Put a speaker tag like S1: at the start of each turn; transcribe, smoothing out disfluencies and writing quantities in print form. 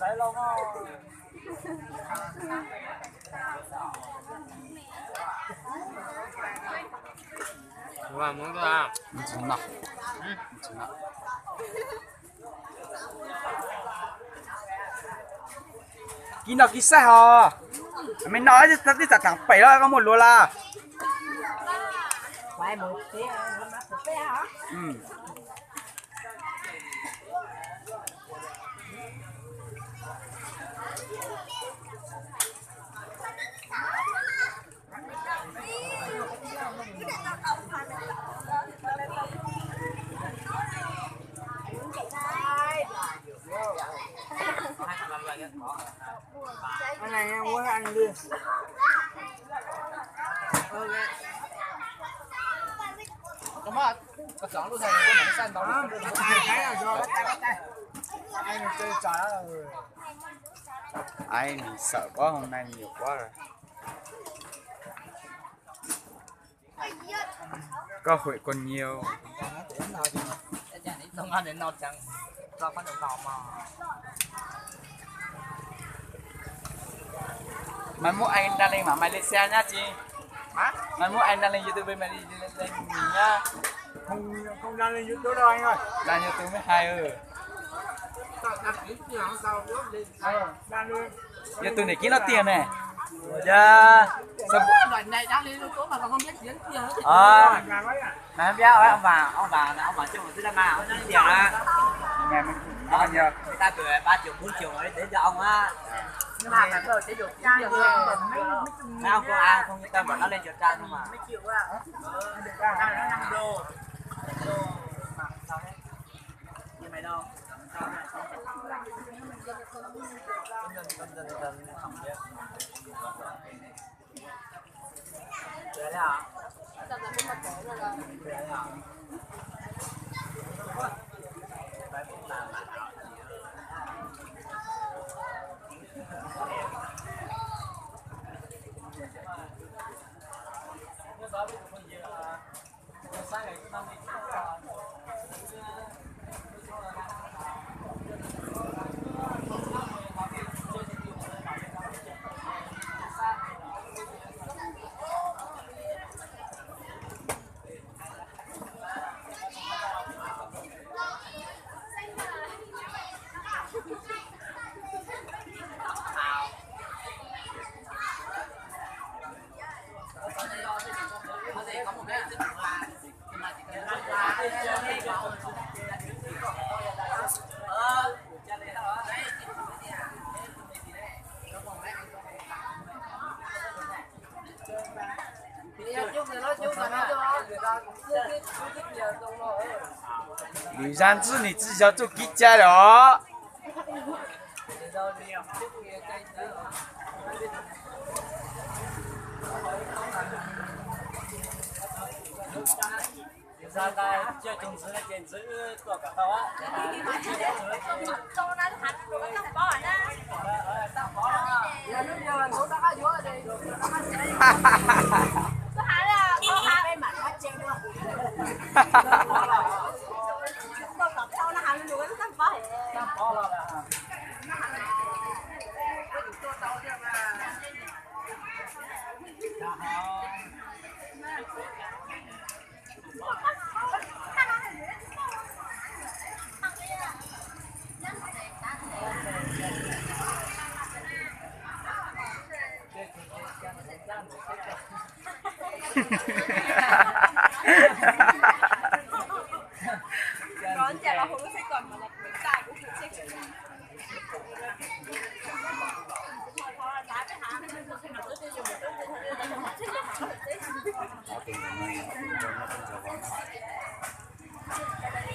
S1: Và muốn ra
S2: chín nào chín nào
S3: kí nào kí sai hả mình nói thì thật là thằng bảy đó có một lúa là
S4: phải một tí hả?
S3: ừ.
S4: Anh này em muốn ăn đi.
S1: Cảm ơn. Có chọn luôn thầy có mảng xanh đó.
S4: Cái nào cho bắt tay. Anh chơi trả rồi.
S3: Ai mình sợ quá hôm nay nhiều quá rồi cơ hội còn nhiều
S1: Không ăn đến nọ chẳng cho phát được nọ mà
S3: mai mốt anh đăng lên mà Malaysia nhá chị
S1: hả?
S3: mai mốt anh đăng lên YouTube mà đi lên mình nhá
S4: Không đăng lên YouTube đâu anh ơi.
S3: đăng YouTube mới hay
S4: Đăng lên.
S3: YouTube này kiếm nó tiền này dạ sao
S1: Loại này đang lên YouTube mà còn không biết tiếng gì hết.
S3: mà em biết rồi ông bà chung một thứ đam mê ông nói tiền á nghe mình bao nhiêu
S1: Người ta cười 3 triệu 4 triệu ấy đến cho ông á. Nhưng mà là rồi sẽ được
S4: Trang
S1: tiền
S4: rồi.
S1: mấy ông có ai không yên tâm mà nó lên cho trang không mà.
S4: Mấy triệu à?
S1: Nó 5 đô. Mà sao đấy? Như mày đâu? Đấy à? Đấy à?
S3: 吕山志你自己要做给家了哦
S1: 现在这种子的简直做个好啊！Rồi
S5: chả là không sẽ còn mà là cái tài của chị chị.
S3: Hãy subscribe cho kênh Ghiền Mì Gõ để không bỏ lỡ những video hấp dẫn